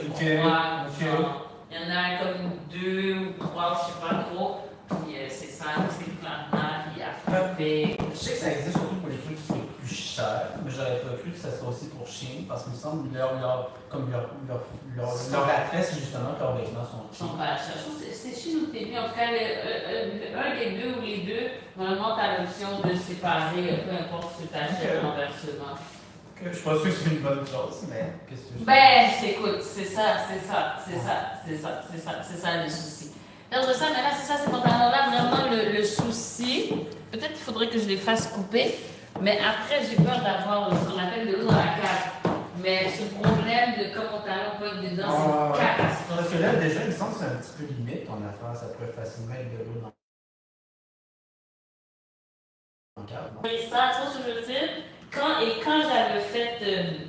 trois, genre. Il y en a comme 2 ou 3, je sais pas trop. Puis c'est ça, c'est plantant, puis à frapper. Je sais que ça existe surtout pour les trucs qui sont plus chers, mais j'aurais pas cru que ça soit aussi pour chiens, parce qu'il me semble que leur attrait, c'est justement que leurs vêtements sont Ils sont chers. pas chers. Je trouve que c'est chez nous, t'es mieux. En tout cas, un des deux ou les deux, normalement, tu as l'option de séparer, peu importe ce que tu achètes en versement. Je suis pas sûr que c'est une bonne chose, mais qu'est-ce que je Ben, écoute, c'est ça le souci. Entre ça, maintenant, c'est ça, ces pantalons-là, vraiment le souci. Peut-être qu'il faudrait que je les fasse couper, mais après, j'ai peur d'avoir ce qu'on appelle de l'eau dans la cave. Mais ce problème de comme mon talon peut être dedans, c'est catastrophique. Parce que là, déjà, il me semble que c'est un petit peu limite ton affaire, ça pourrait facilement être de l'eau dans le cadre. Oui, ça, tu vois ce que je veux dire? Quand j'avais fait,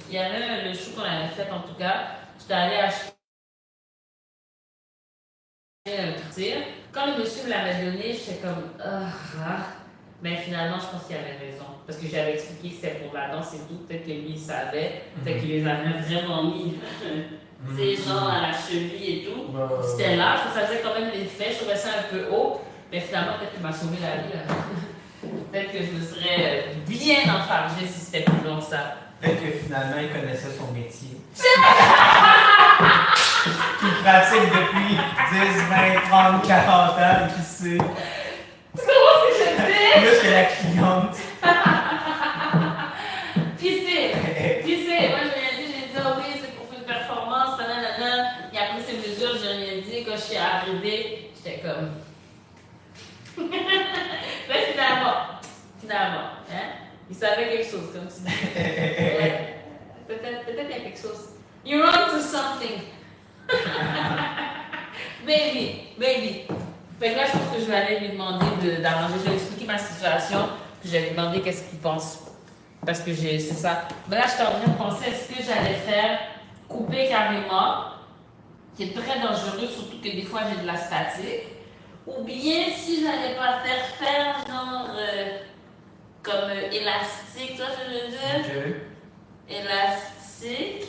il y avait le show qu'on avait fait en tout cas, j'étais allée acheter un tir. Quand le monsieur me l'avait donné, j'étais comme, mais finalement, je pense qu'il avait raison. Parce que j'avais expliqué que c'était pour la danse et tout, peut-être que lui, il savait, peut-être qu'il les avait vraiment mis, ces gens à la cheville et tout. C'était large, ça faisait quand même l'effet, je trouvais ça un peu haut, mais finalement, peut-être qu'il m'a sauvé la vie. Là. Peut-être que je me serais bien enfargée si c'était plus long que ça. Peut-être que finalement, il connaissait son métier. Qu'il pratique depuis 10, 20, 30, 40 ans, et qui sait. Tu comprends ce que je dis? Plus que la cliente. Puis moi je lui ai dit, oui, c'est pour une performance, nanana. Il a pris ses mesures, j'ai rien dit. Quand je suis arrivée, j'étais comme. Mais finalement, hein? Il savait quelque chose, comme tu dis. Ouais. Peut-être il y a quelque chose. You're on to something. Baby. Fait que là, je pense que je vais aller lui demander d'arranger. Je vais lui expliquer ma situation, puis je vais lui demander qu'est-ce qu'il pense. Parce que c'est ça. Mais là, je suis en train de penser, est-ce que j'allais faire couper carrément, qui est très dangereux, surtout que des fois j'ai de la statique, ou bien si j'allais pas faire genre comme élastique, tu vois ce que je veux dire? Okay. Élastique.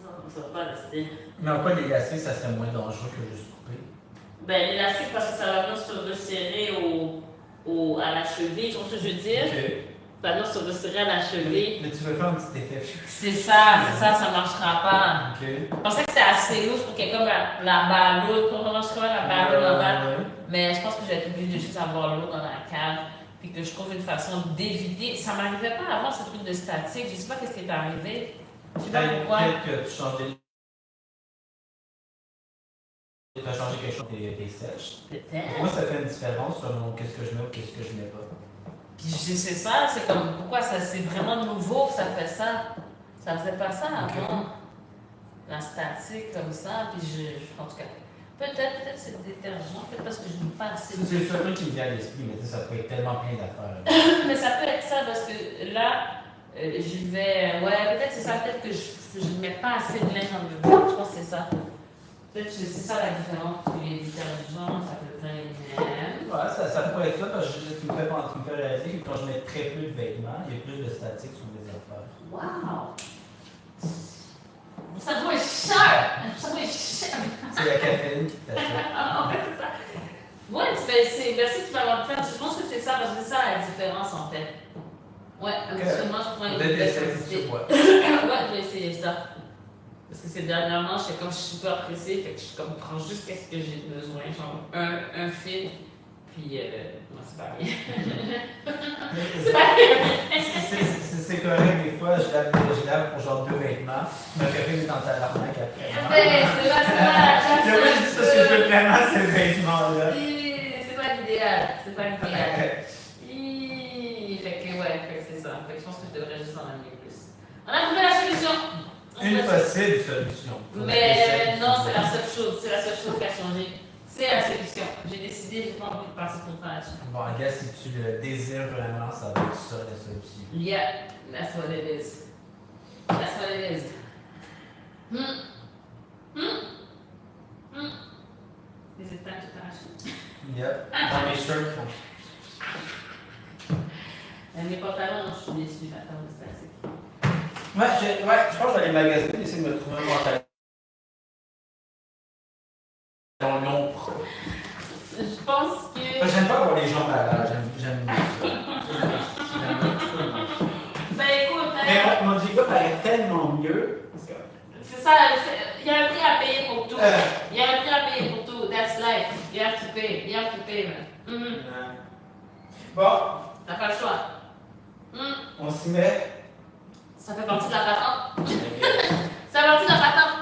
Non, ça va pas rester. Mais en quoi l'élastique, ça serait moins dangereux que juste couper? Ben, l'élastique, parce que ça va venir se resserrer à la cheville, tu vois ce que je veux dire? Okay. Ça va venir se resserrer à la cheville. Mais tu veux faire un petit effet. C'est ça marchera pas. Okay. Je pensais que c'était assez lourd pour quelqu'un la ballotte, comment je trouve la ballotte normale. Mais je pense que je vais être obligée de juste avoir l'eau dans la cave, puis que je trouve une façon d'éviter. Ça m'arrivait pas à avoir ce truc de statique, je sais pas qu'est-ce qui est arrivé. Je sais pas pourquoi. Peut-être que tu changeais. Tu as changé quelque chose des sèches. Peut-être. Moi, ça fait une différence selon qu'est-ce que je mets ou qu'est-ce que je mets pas. Puis c'est ça, c'est comme, pourquoi ça, c'est vraiment nouveau que ça fait ça. Ça faisait pas ça avant. La statique comme ça, puis en tout cas, peut-être c'est le détergent, peut-être parce que je n'ai pas assez de... C'est le truc qui me vient à l'esprit, mais ça peut être tellement plein d'affaires. Mais ça peut être ça, parce que là, je vais... Ouais, peut-être c'est ça, peut-être que je ne mets pas assez de linge dans le bain, je pense que c'est ça. Peut-être que c'est ça la différence, parce que les détergents, ça peut plein de même. Ouais, ça pourrait être ça, parce que tu me fais réaliser que quand je mets très peu de vêtements, il y a plus de statique sur mes affaires. Wow! Ça doit être cher! C'est la caféine qui fait ça. Ouais, c'est ça. Ouais, merci, tu vas avoir le temps. Je pense que c'est ça, parce que c'est ça la différence en fait. Ouais, habituellement, je prends une quantité. Ouais, je vais essayer ça. Parce que c'est dernièrement, je suis super pressée, fait que je prends juste qu'est-ce que j'ai besoin, genre un fil, puis moi c'est pas bien. C'est pas bien. C'est correct, des fois, je lave pour genre 2 vêtements, ma copine est dans ta l'arnaque après. C'est pas ça. C'est vrai, je dis ça, parce que je veux vraiment ces vêtements-là. C'est pas l'idéal, Fait que c'est ça. Fait que je pense que je devrais juste en amener plus. On a trouvé la solution. Une possible solution. Mais non, c'est la seule chose qui a changé. C'est la solution. J'ai décidé, j'ai pas envie de passer tout le temps là-dessus. Bon, gars, si tu le désires vraiment, ça va être ça la solution. Yeah, that's what it is. Les états que t'as achetés. Yep. Dans mes shirts, Mes pantalons, non, je suis déçue, attends, c'est classique. Je pense que je vais aller magasiner, essayer de me trouver un pantalon long. Je pense que. J'aime pas voir les gens malades, j'aime ça. Ben écoute, Mais mon Jika paraît tellement mieux. c'est ça, il y a un prix à payer pour tout. Il y a un prix à payer pour tout. That's life. You have to pay. You have to pay, man. Bon. T'as pas le choix. On s'y met. Ça fait partie de la patente. Ça fait partie de la patente.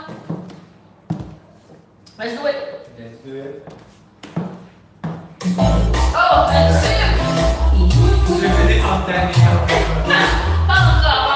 Let's do it. Let's do it. Oh, let's do it. Je vais venir en dernier. Pas encore.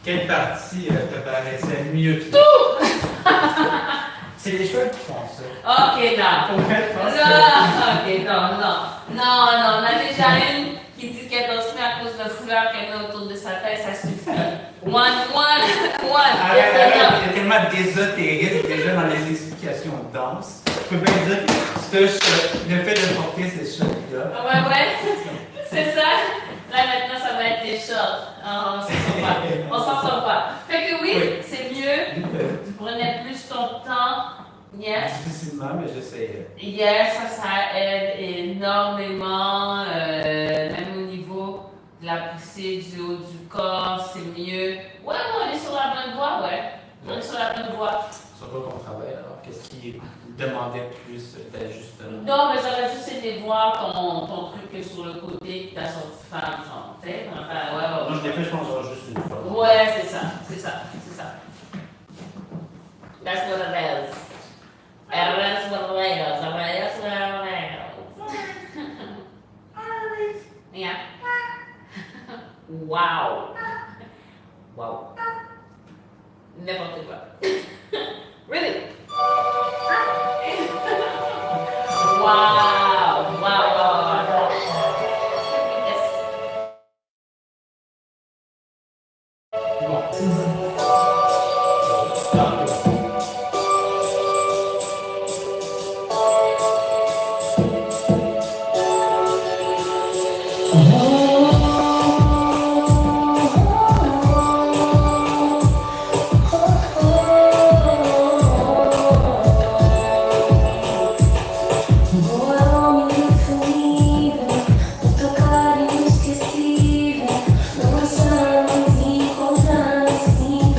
Quelle partie te paraissait mieux que tout? C'est les cheveux qui font ça. Ok, non. Ouais, je pense que- Ok, non, on a déjà une qui dit qu'elle doit se faire à cause de la fouleur qu'elle a autour de sa tête, ça suffit. One. Arrête, il y a tellement d'ésotérisme déjà dans les explications denses. Je peux bien dire que le fait de porter ces shorts-là. Ouais, c'est ça. Là, maintenant, ça va être des shorts. On s'en sort pas. On s'en sort pas. Fait que oui, c'est mieux. Tu prenais plus ton temps. Yes. Difficilement, mais j'essayais. Yes, ça aide énormément. Même au niveau de la poussée du haut du corps, c'est mieux. Ouais, on est sur la bonne voie, ouais. On est sur la bonne voie. Sur quoi qu'on travaille alors? Qu'est-ce qui demandait plus d'ajustement? Non, mais j'aurais juste aimé voir ton truc que sur le côté que t'as sorti femme, genre, tu sais. Enfin, ouais. Moi, je l'ai fait, je pense, genre juste une fois. Ouais, c'est ça. That's what it is. That's what it is. That's what it is. Yeah. Wow. N'importe quoi. Really? Wow. Yes. Tocar inesquecível, não achamos encontrar assim.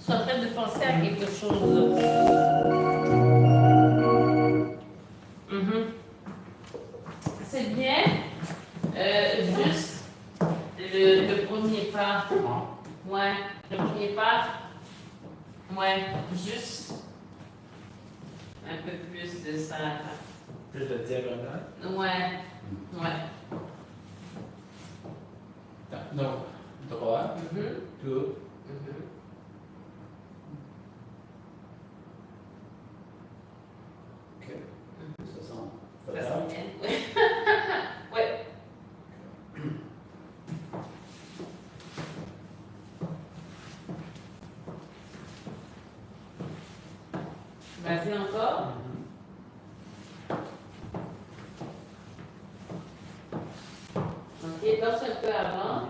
Je suis en train de penser à quelque chose. C'est bien, juste le premier pas. Ouais, le premier pas. Ouais, juste un peu plus de ça. Plus de diagonale. Ouais, ouais. Donc, droit, tout. Ok. Ça sent. Ça sent bien. Ouais. Vas-y encore. Ok, danse un peu avant.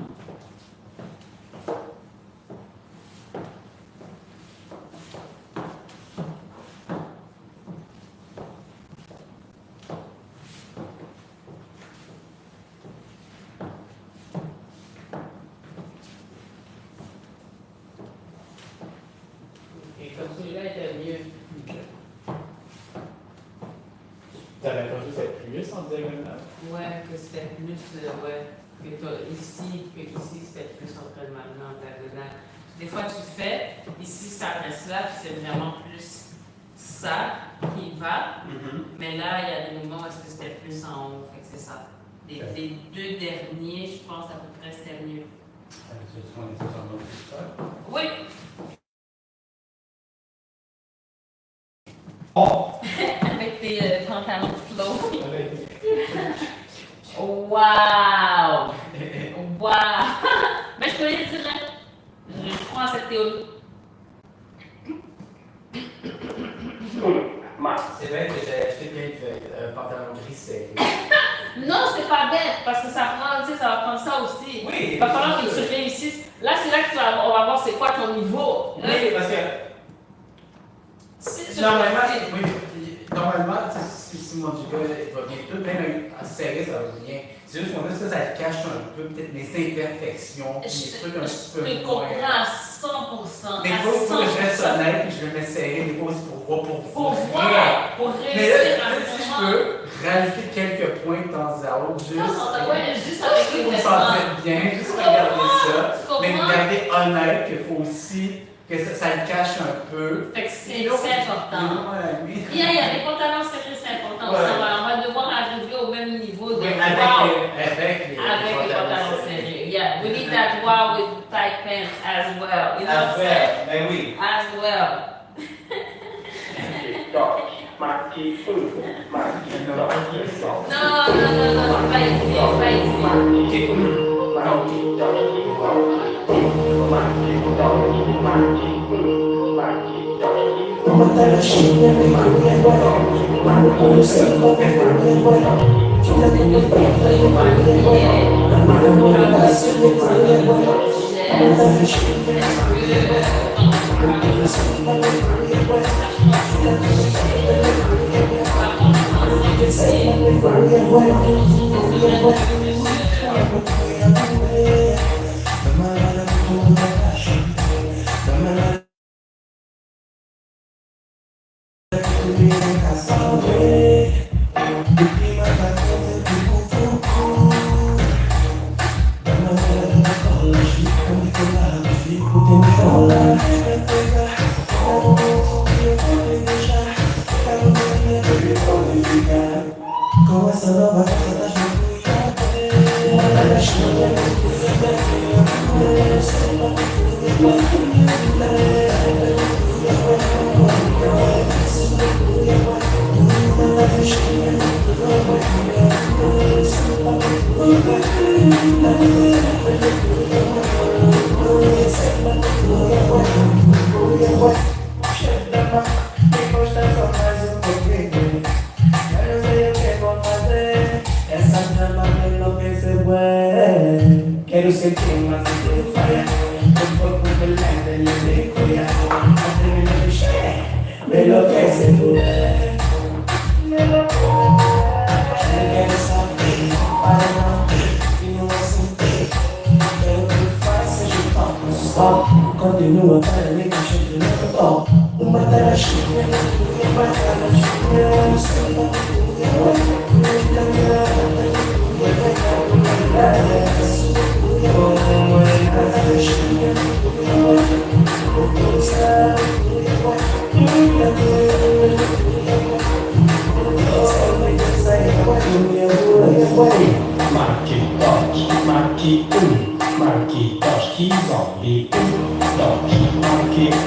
Ok, comme celui-là était mieux. Ok. T'avais pas vu cette plus en diagonale? Ouais, que c'était plus, ouais, que ici, c'était plus entraînement en diagonale. Des fois, tu fais, ici, ça reste là, puis c'est vraiment plus ça qui va. Mais là, il y a des moments où est-ce que c'était plus en haut, fait que c'est ça. Les deux derniers, je pense à peu près, c'était mieux. Oui! Oh! Avec tes pantalons flow. Wow! Wow! Mais je peux rien dire, hein? Je crois à cette théorie. C'est vrai que j'ai acheté plein de pantalons gris serrés. Non, c'est pas bête, parce que ça prend, tu sais, ça va prendre ça aussi. Oui! Il va falloir que tu réussisses. Là, c'est là que on va voir c'est quoi ton niveau. Oui, parce que normalement, si mon giga va bien tout, même serré, ça va bien. C'est juste qu'on a ça cache un peu peut-être mes imperfections, des trucs un petit peu Je comprends à 100%. Mais il faut que je reste honnête et je vais m'essayer des fois aussi pour voir, pour réussir. Mais là, si je peux rajouter quelques points de temps à autre, juste. Juste avec les pour se sentir bien, juste regarder ça. Mais regarder honnête qu'il faut aussi que ça le cache un peu. Fait que c'est important. Il y a des pantalons serrés, c'est important. On va devoir arriver au même niveau de avec les pantalons serrés. Yeah, we need that wow with tight pants as well. You know as well, ben oui. As well. Non, pas ici. Quero ser quem mais eu faia. Um pouco de leve, ele me cuida. Até me mexer, me enlouquece mulher. Quero saber, para não ter, e não sentir. Quero que faça de palmas só. continua para mim que eu não tô. Uma das chinhas, uma das chinhas, samba, Marque que zombie,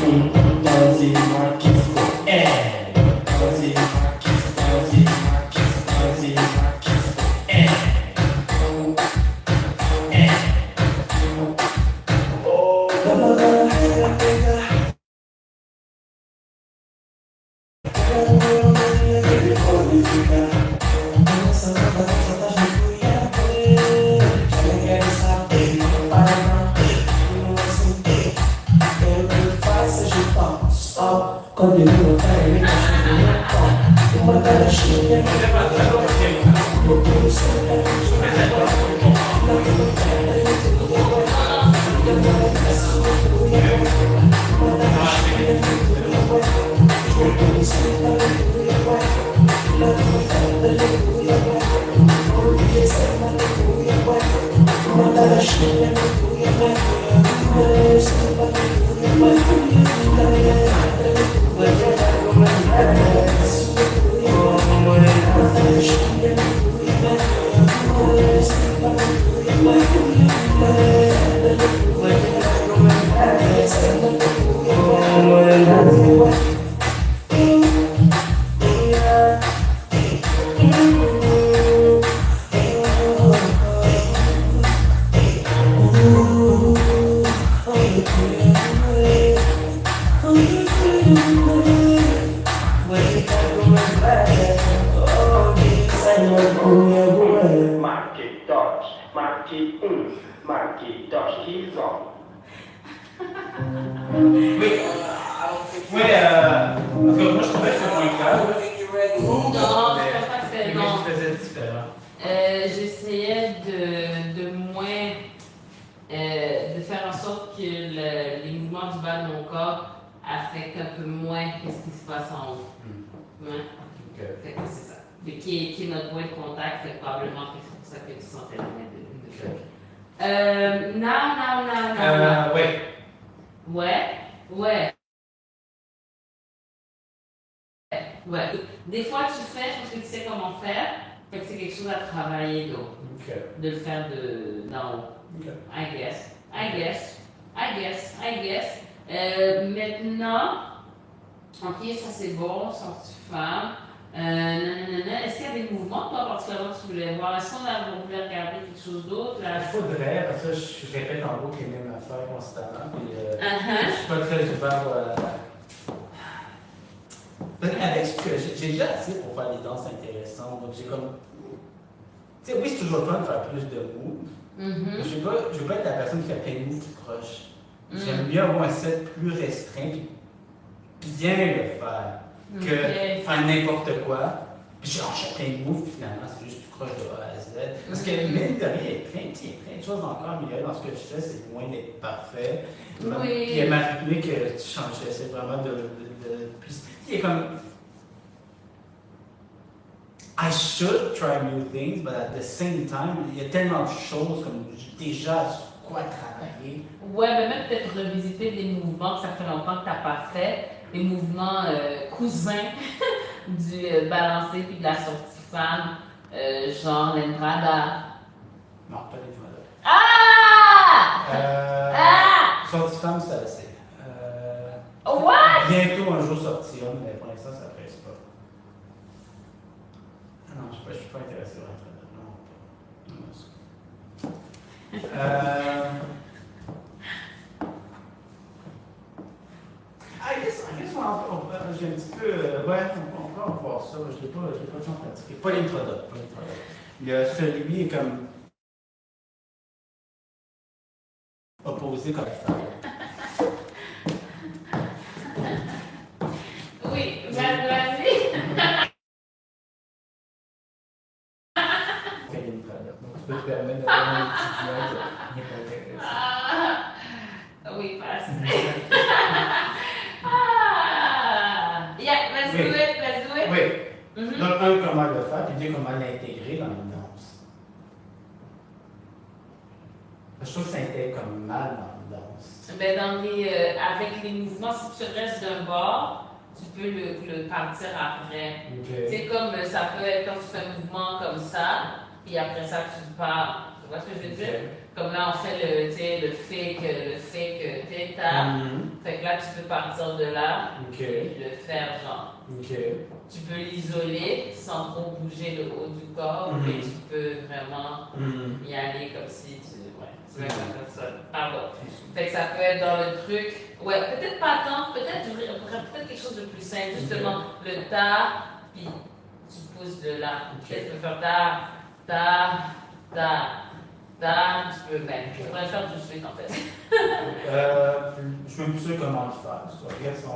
marque doze, marque doze, continua para mim que eu não tô. Uma das chinhas, marque doze, que zombie. Oui, parce que moi je trouvais que c'était moins clair. Non, je pense pas que c'était. Mais Non. tu faisais différent. J'essayais de moins. De faire en sorte que les mouvements du bas de mon corps affectent un peu moins ce qui se passe en haut. Ouais. Fait que c'est ça. Mais qui est notre point de contact, fait probablement que c'est pour ça que tu sentais la main de non. Ouais. Ouais. Des fois, tu fais, je pense que tu sais comment faire. Fait que c'est quelque chose à travailler d'autre. De le faire d'en haut. I guess. Maintenant, ok, ça c'est bon, sortie femme. Est-ce qu'il y a des mouvements, toi, particulièrement, que tu voulais voir? Est-ce qu'on voulu regarder quelque chose d'autre? Il faudrait, parce que je répète en boucle les mêmes affaires constamment. Puis, je suis pas très ouvert. Avec ce que j'ai déjà assez pour faire des danses intéressantes. Donc j'ai comme. Tu sais, oui, c'est toujours fun de faire plus de moves. Mais je veux pas être la personne qui fait plein de moves qui croche. J'aime bien avoir un set plus restreint puis bien le faire que faire n'importe quoi. Puis genre, j'ai plein de moves, puis finalement, c'est juste tu croches de A à Z. Parce que mine de rien, il y a plein de choses encore à améliorer dans ce que je fais, c'est loin d'être parfait. Oui. Puis ma rythmique, tu changes, j'essaie vraiment de plus. Il y a comme. I should try new things, but at the same time, il y a tellement de choses comme j'ai déjà sur quoi travailler. Ouais, mais même peut-être revisiter des mouvements que ça fait longtemps que tu n'as pas fait, des mouvements cousins du balancé puis de la sortie femme, genre l'entrada. Non, pas l'entrada. Sortie femme, c'est assez. What? Bientôt un jour sortir, mais pour l'instant, ça presse pas. Ah non, je suis pas intéressé par l'entrada. Non. I guess j'ai un petit peu. Ouais, on peut en voir ça. Je l'ai pas tant pratiqué. Pas l'introduct. Il y a celui est comme. Opposé comme ça. Oui, vas-y. Donc, tu peux te permettre d'avoir un étudiant qui n'est pas intéressé. Oui, passe. comment le faire, puis 2, comment l'intégrer dans une danse. Je trouve que ça intègre comme mal dans une danse. Ben avec les mouvements, si tu restes d'un bord, tu peux le partir après. Ok. C'est comme ça peut être quand tu fais un mouvement comme ça, puis après ça tu pars. Tu vois ce que je veux dire? Comme là on fait le fake, Fait que là tu peux partir de là, Ok. et le faire genre. Ok. Tu peux l'isoler sans trop bouger le haut du corps, mais tu peux vraiment y aller comme si tu fais comme ça. Pardon. Fait que ça peut être dans le truc. Ouais, peut-être pas tant, peut-être quelque chose de plus simple. Justement, le ta, puis tu pousses de là. Peut-être tu peux faire ta, tu peux même. Je pourrais le faire tout de suite en fait. Je suis même plus sûr comment le faire. Regarde si on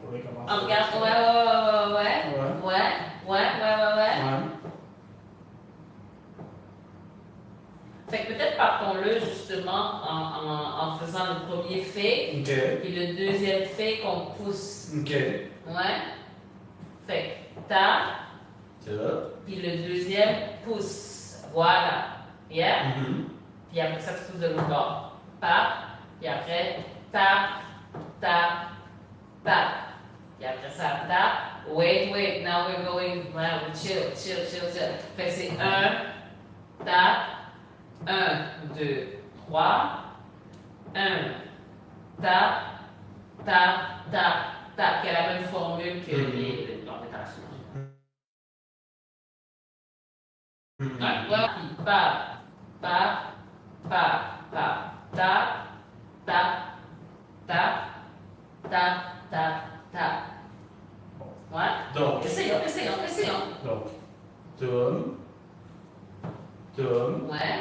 pourrait commencer. On regarde, ouais. Fait que peut-être partons-le justement en faisant le premier fake, Ok. puis le deuxième fake qu'on pousse. Ok. Ouais. Fait que ta, puis le deuxième pousse. Voilà. Yeah? Puis après ça, tu pousses de l'autre bord. Tap. Puis après, tap. Puis après ça, tap. Wait. Now we're going. Wow, chill. Fait que c'est 1, tap. 1, 2, 3. 1, tap. Qui a la même formule que les plantations. Ouais. Puis tap. Ouais. Donc. Essayons. Donc. Tum. Ouais.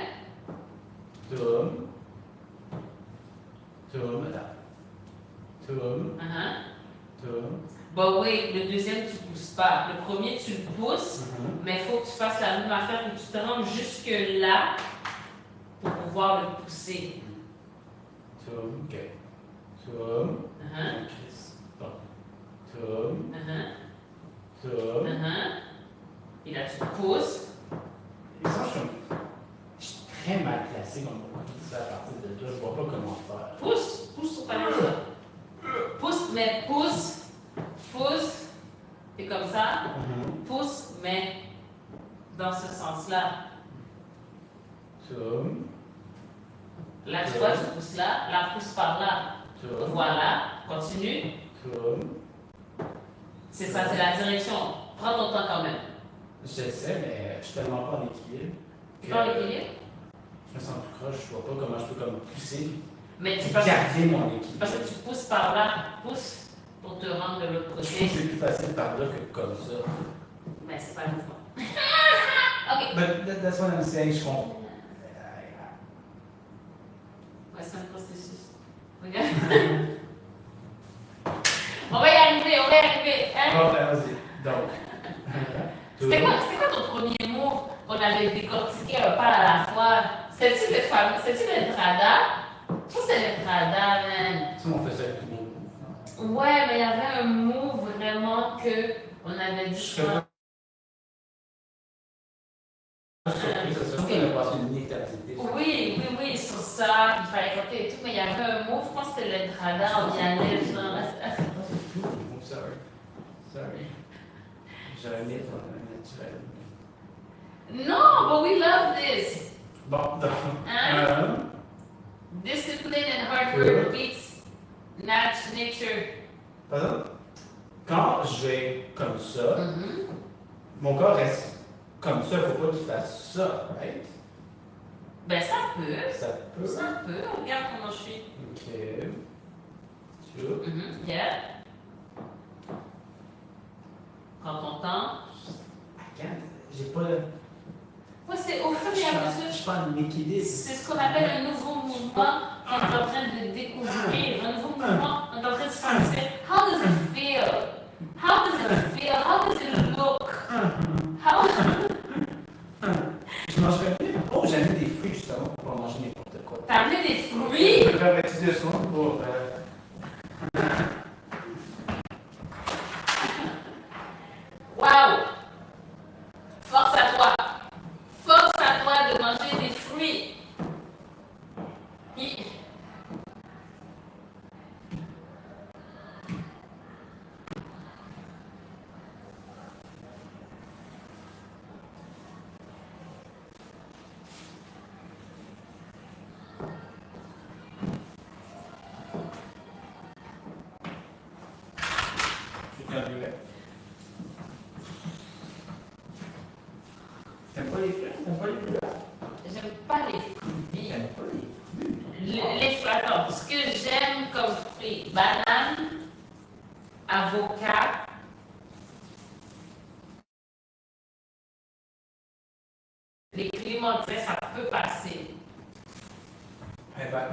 Bon, oui, le deuxième, tu ne pousses pas. Le premier, tu le pousses, mais il faut que tu fasses la même affaire, que tu te rendes jusque-là pour pouvoir le pousser. Ok. Et là, tu pousses. Et ça, je suis très mal placé comme pour tout ça à partir de là. Je vois pas comment faire. Pousse sur ta main. Pousse. Et comme ça. Pousse, mais dans ce sens-là. Là, tu vois, tu pousses là. Là, pousse par là. Voilà. Continue. C'est ça, c'est la direction. Prends ton temps quand même. Je sais, mais je suis tellement pas en équilibre. Prends l'équilibre. Je me sens plus croche, je vois pas comment je peux comme pousser. Mais tu Garder mon équilibre. parce que tu pousses par là. Pousse pour te rendre de l'autre Je trouve que côté. c'est plus facile par là que comme ça. Mais c'est pas le mouvement. Ok. But that's what I'm saying, je comprends. Ouais, c'est un processus. Regarde. On va y arriver. Hein? Bon, vas-y. Donc. C'était quoi ton premier mot qu'on avait décortiqué un pas à la fois? C'était-tu le Trada? Je pense que c'était le Trada, man. Tu sais, on fait ça avec tous les mouvements. Ouais, mais il y avait un mot vraiment qu'on avait dit. Je serais pas surpris, c'est sûr qu'on a passé une éternité. Oui, sur ça, il fallait compter et tout, mais il y avait un mot, je pense que c'était le Trada, on y allait, genre. Sorry. J'ai un mythe naturel. No, but we love this. Bon, donc. Hein? Discipline and hard work beats nature. Pardon? Quand je vais comme ça, mon corps reste comme ça, il ne faut pas qu'il fasse ça, right? Ben ça peut. Ça peut. Ça peut. Regarde comment je suis. Ok. Chou. Yeah. Prends ton temps. Regarde, j'ai pas le. Ouais, c'est au fur et à mesure. Je suis pas en équilibre. C'est ce qu'on appelle un nouveau mouvement qu'on est en train de découvrir. Un nouveau mouvement, on est en train de se sentir. How does it feel? How does it feel? How does it look? How... Je mangerais bien. Oh, j'ai amené des fruits justement pour manger n'importe quoi. T'as amené des fruits? Je vais mettre 2 secondes pour. Wow! Gabriel. T'aimes pas les fruits? T'aimes pas les fruits? J'aime pas les fruits. T'aimes pas les fruits? Les fruits, attends, ce que j'aime comme fruits, banane, avocat, les clémentines, ça peut passer. Eh ben,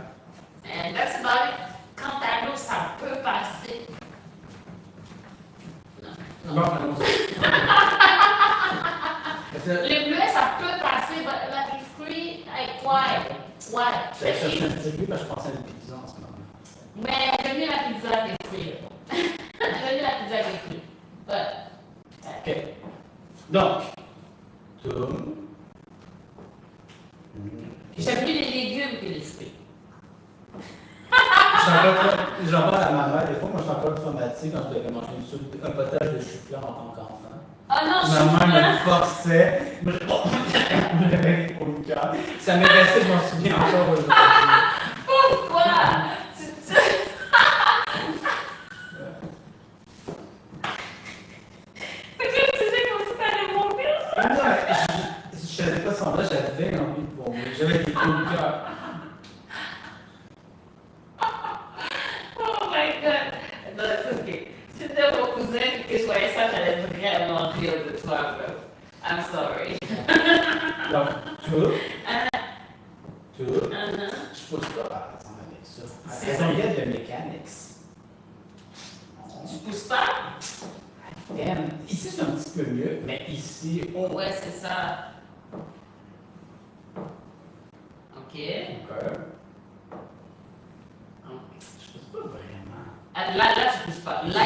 And that's about it. Cantaloupe, ça peut passer. bon, allons-y. Parce que Les bleuets, ça peut passer, mais les fruits, like, why? Why? j'allais chercher un petit fruit parce que je pensais à une pizza en ce moment. Mais j'aime bien la pizza avec des fruits. J'aime bien la pizza avec des fruits. But, Ok. Donc, toum. j'aime plus les légumes que les fruits. J'en parle à ma mère, des fois, moi je suis encore traumatisée quand je devais manger une soupe, un potage de chou-fleur en tant qu'enfant. Oh non, je Ma suis mère me forçait, me réveillait pour le cœur. Ça m'est resté, je m'en souviens encore aujourd'hui. Pourquoi? C'est comme tu disais comme si t'allais mourir. Non, je faisais pas semblant, j'avais envie de vomir. J'avais des coups de cœur. Oh my god. Non, c'est ok. Si c'était mon cousin et que je voyais ça, j'allais vraiment rire de toi, bro. I'm sorry. Donc, tout, je pousse pas par exemple avec ça. C'est Raison il y a de mécanics. Tu pousses pas? Damn. Ici, c'est un petit peu mieux, mais ici, on. Ouais, c'est ça. Ok. Je pousse pas vraiment. Ah, là, tu pousses pas. Là,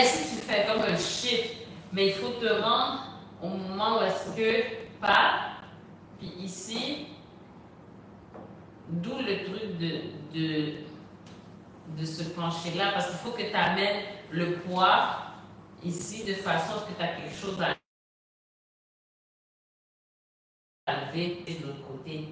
ici, tu fais comme un shift. Mais il faut te rendre au moment où est-ce que pas. Puis ici, d'où le truc de se pencher là. Parce qu'il faut que tu amènes le poids ici de façon à ce que tu as quelque chose à lever de l'autre côté.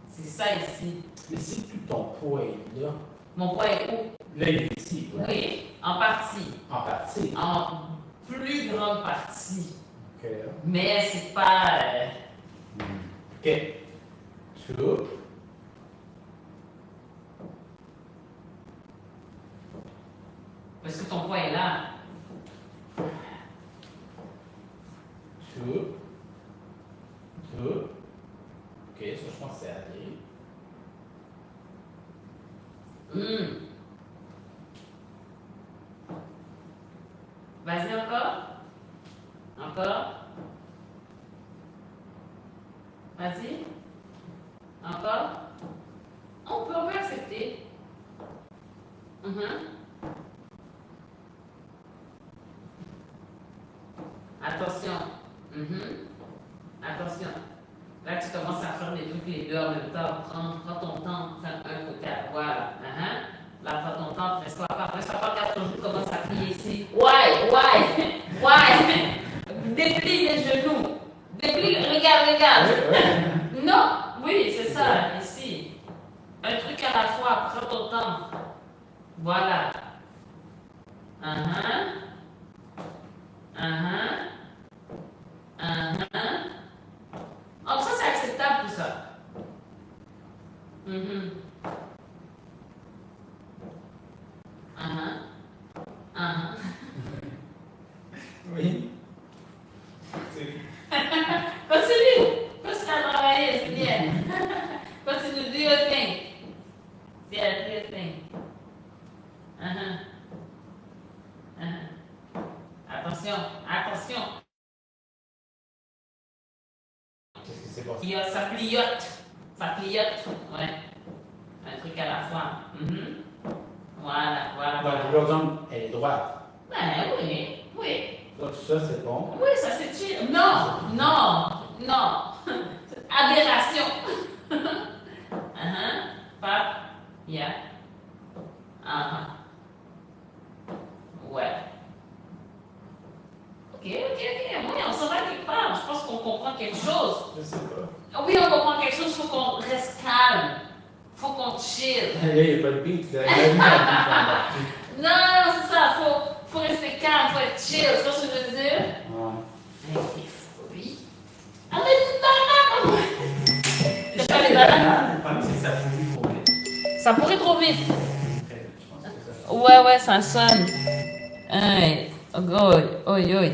C'est ça ici. Mais si tout ton poids est là, Mon poids est où? là, il est ici, là. Oui, en partie. En partie. En plus grande partie. Ok. Mais c'est pas. Ok. Tout. Parce que ton poids est là. Tout. Ok, ça, je pense que c'est allé. Vas-y encore. Encore. Vas-y. Encore. On peut accepter. Attention. Attention. Là, tu commences à faire des trucs les deux en même temps. Prends ton temps, fais un côté. Voilà. Là, prends ton temps, presse-toi pas, regarde ton genou commence à plier ici. Why? Déplie les genoux. Déplie, regarde. Non, oui, c'est ça, ici. Un truc à la fois, prends ton temps. Voilà. Oh, ça, c'est acceptable tout ça. Oui. Continue à travailler, c'est bien. Continue, do your thing. Yeah, do your thing. Attention. Qu'est-ce que c'est pour ça? Ça clignote. Ouais. Un truc à la fois. Voilà. Donc, l'autre jambe, elle est droite. Ben oui. Donc, ça, c'est bon. Oui, ça c'est chill. Non. Aberration. Pas. Yeah. Ouais. Ok. Oui, on s'en va quelque part. Je pense qu'on comprend quelque chose. Je sais pas. Oui, on comprend quelque chose. Il faut qu'on reste calme. Il faut qu'on chill. Là, il n'y a pas de beat, là. Il y a pas de beat. Non, c'est ça. Faut rester calme. Ça pourrait trop vite. Je pense que ça. Ouais, ça sonne. Hey. Oi.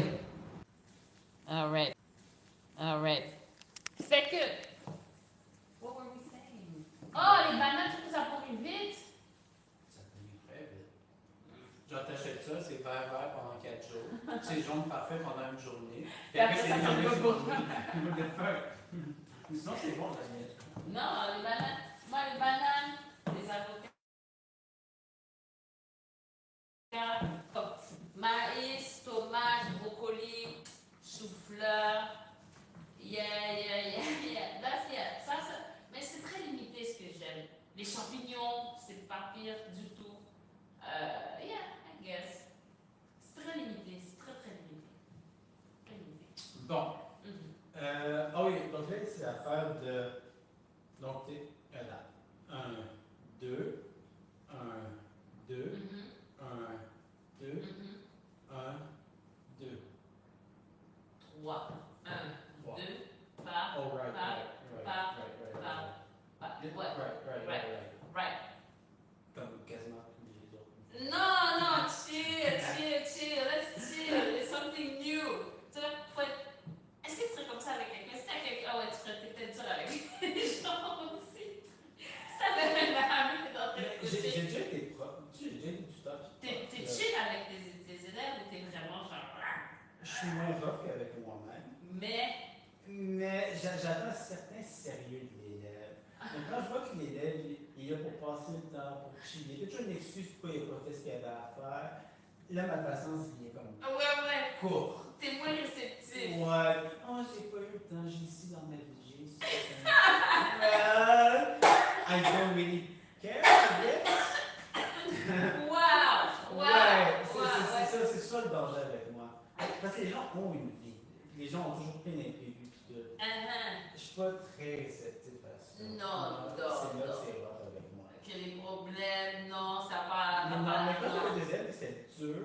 Alright. Fait que. What were we saying? Oh, les bananes, tu trouves que ça pourrait vite? Ça finit très vite. Genre, t'achètes ça, c'est vert pendant 4 jours. C'est jaune parfait pendant une journée. Et après, ça sent pas bon. Sinon, c'est bon, la mienne. Non, les bananes. Moi, les bananes, les avocats. Maïs, tomate, brocoli, chou-fleur. Yeah. That's yeah. Ça. Mais c'est très limité ce que j'aime. Les champignons, c'est pas pire du tout. I guess. C'est très limité, c'est très limité. Très limité. Bon. Mhm. Ah oui, donc là, c'est l'affaire de. Donc, t'es. Là. 1, 2, 1, 2, Mhm. 1, 2, Mhm. 1, 2. 3. 1, 2, pas. Oh, right. Right. Comme quasiment tous les autres. Non, chill. Let's chill. It's something new. Tu vois, est-ce que tu serais comme ça avec quelqu'un? Si t'as quelqu'un, ah ouais, tu serais peut-être dur avec les gens aussi. Si t'avais un ami, t'es en train de J'ai coacher. déjà été prof, j'ai déjà été tuteur. T'es chill avec tes élèves ou t'es vraiment genre. Je suis moins rough qu'avec moi-même. Mais. J'attends un certain sérieux de l'élève. Donc quand je vois que l'élève, il est là pour passer le temps, pour chiller, il y a toujours une excuse pourquoi il n'a pas fait ce qu'il avait à faire. Là, ma patience vient comme Ouais. courte. T'es moins réceptif. Ouais. Oh, j'ai pas eu le temps, j'ai ici dans ma vie, j'ai ici. I don't really care, I guess. Wow. C'est ça le danger avec moi. Parce que les gens ont une vie. Les gens ont toujours plein d'imprévus. Je suis pas très réceptif à ça. Non. C'est là que c'est rough avec moi. Que les problèmes, non, ça va. Non, mais quand j'avais des élèves, c'était dur.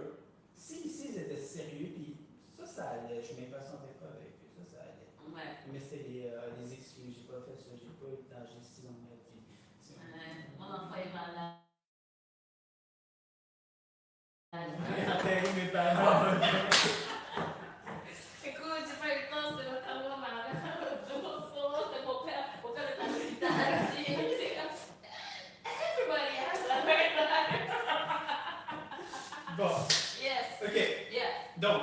S'ils étaient sérieux, puis ça allait. Je m'impatientais pas avec eux, ça allait. Ouais. Mais c'était les excuses. J'ai pas fait ça, j'ai pas eu le temps, j'ai ici dans ma vie. Mon enfant est malade. Mes parents. Écoute, j'ai pas eu le temps, c'était notamment ma mère. C'était mon père. Mon père est à l'hôpital. C'est comme. Everybody has that right now. Bon, Yes. ok. Yeah. Donc,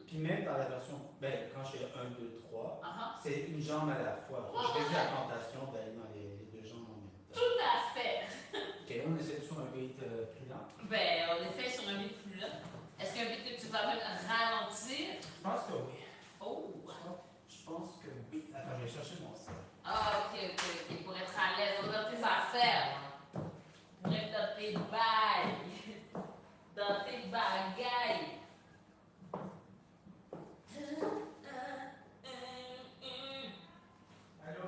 puis même dans la version, quand je fais 1, 2, 3, c'est une jambe à la fois. Je réduis la tentation d'aller dans les deux jambes en même temps. Tout à fait. Ok, on essaie sur un beat plus lent. On essaie sur un beat plus lent. Est-ce qu'un beat que tu vas même ralentir? Je pense que oui. Oh! Je pense que oui. Attends, je vais chercher mon sac. Ah, ok. Pour être à l'aise, dans tes affaires. Pour être dans tes bails. Dans tes bagailles. Allô?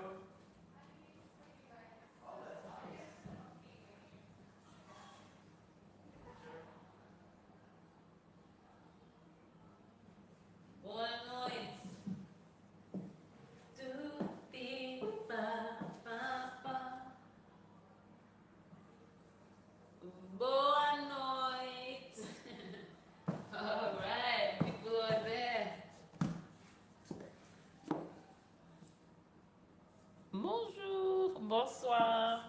Boa noite. Boa noite. All right, people are there. Bonjour, bonsoir.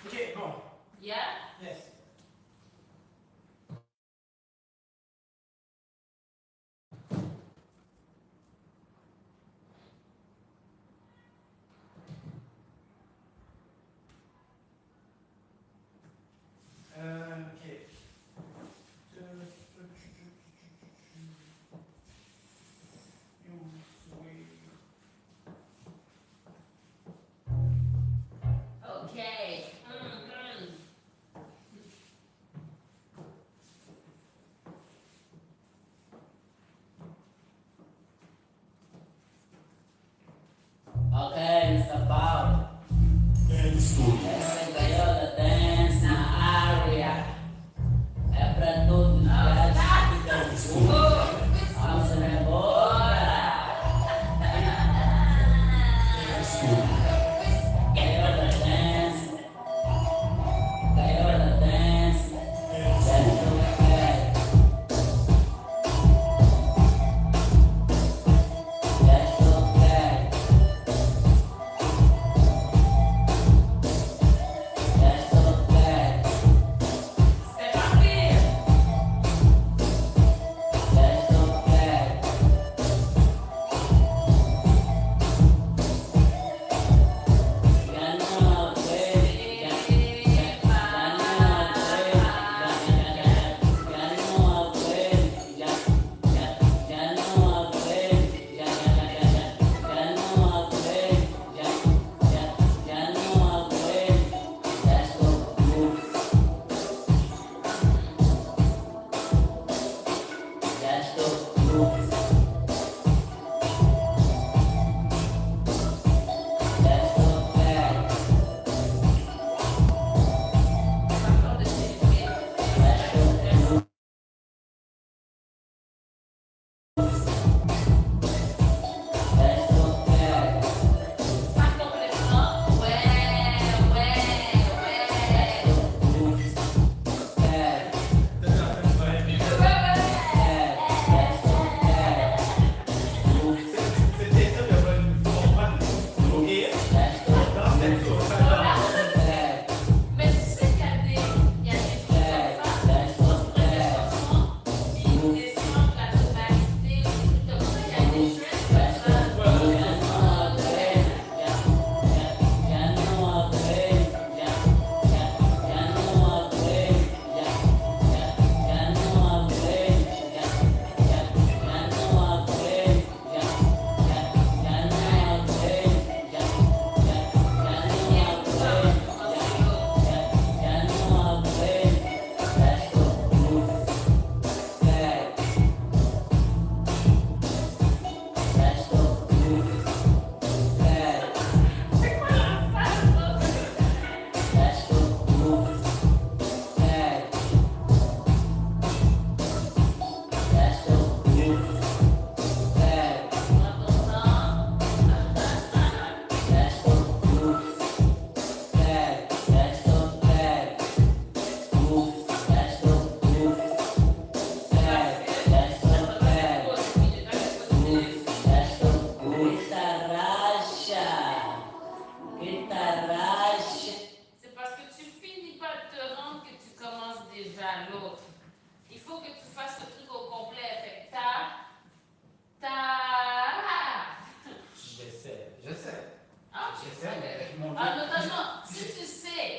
Ok, bon. Yeah? Yes.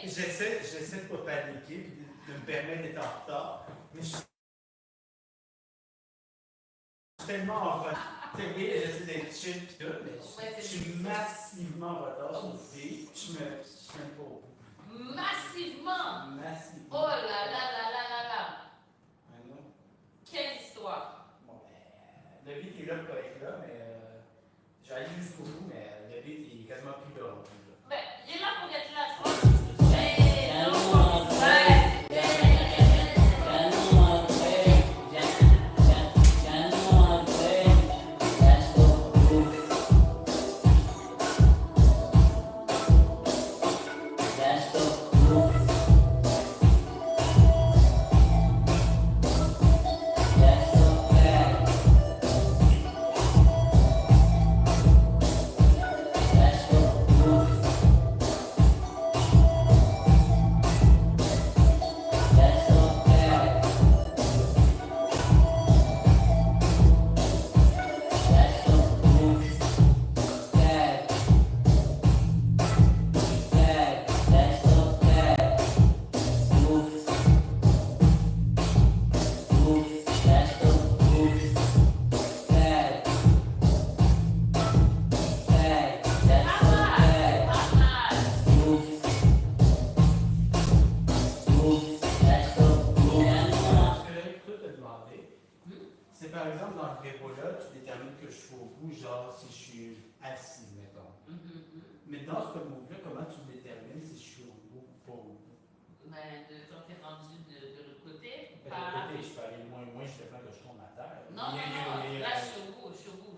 J'essaie de ne pas paniquer et de me permettre d'être en retard, mais je suis tellement en retard. Oui, j'essaie d'être chill et tout, mais je suis massivement en retard sur le dé, je me pas au bout. Massivement! Massivement. Oh là là là là là là! Ah non. Quelle histoire! Bon, ben, le beat est là pour être là, mais j'ai allé jusqu'au bout, mais le beat est quasiment plus là. Ben, il est là pour être là, je crois. Par exemple, dans le prévolat, tu détermines que je suis au bout, genre si je suis assis, mettons. Mais dans ce move-là, comment tu détermines si je suis au bout ou pas au bout? Ben, quand t'es rendu de l'autre côté, De l'autre côté, je peux aller moins, je te plains que je tombe à terre. Non, là je suis au bout, je suis au bout.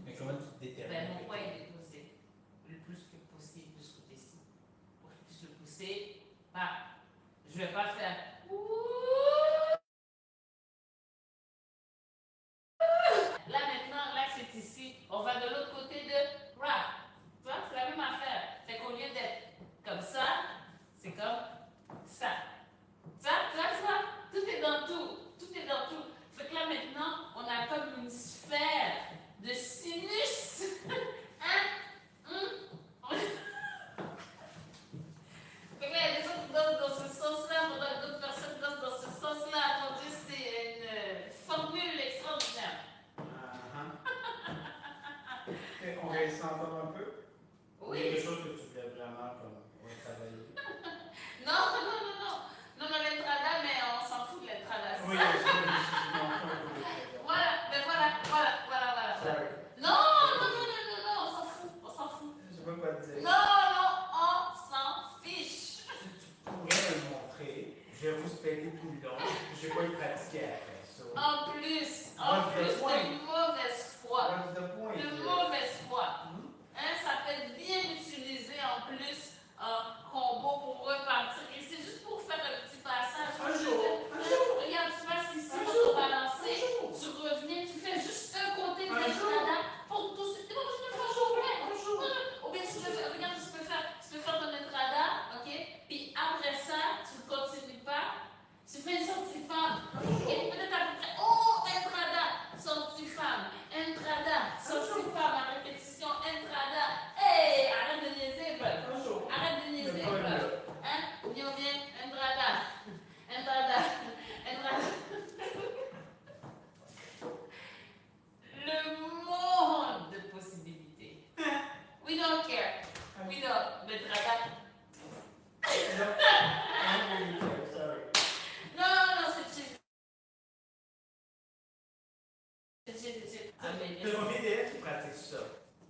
Mais comment tu te détermines? Ben, mon poids il est posé le plus que possible de ce côté-ci. Pour que je puisse le pousser, bah, je vais pas faire là maintenant, là c'est ici, on va de l'autre côté de rap. Tu vois, c'est la même affaire. Fait qu'au lieu d'être comme ça, c'est comme ça. Ça, tu vois, tout est dans tout est dans tout. Fait que là maintenant, on a comme une sphère de sinus. Hein? Fait que là, il y a des gens qui dansent dans ce sens-là, pendant que d'autres personnes dansent dans ce sens-là. Mon Dieu, c'est une formule extraordinaire. On va s'entendre un peu? Oui. Il y a des choses que tu voulais vraiment comme travailler. Non, l'entrada, mais on s'en fout de l'entrada. Oui, Mais T'as combien d'élèves qui pratiquent ça?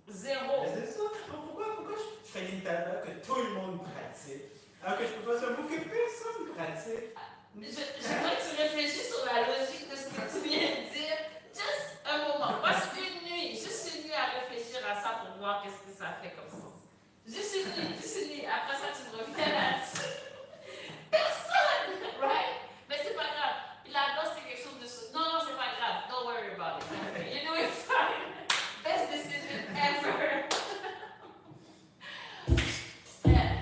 zéro. Mais c'est ça. Pourquoi je fais l'imitateur que tout le monde pratique? Alors que je peux faire un mot que personne pratique. J'aimerais que tu réfléchisses sur la logique de ce que tu viens de dire. Juste un moment. Passe une nuit. Juste une nuit à réfléchir à ça pour voir qu'est-ce que ça fait comme sens. Juste une nuit. Après ça, tu me reviens là-dessus. Personne! Right? Mais c'est pas grave. Puis la danse, c'est quelque chose de... Non, c'est pas grave. Don't worry about it. You know it's fine. Best decision ever. Yeah.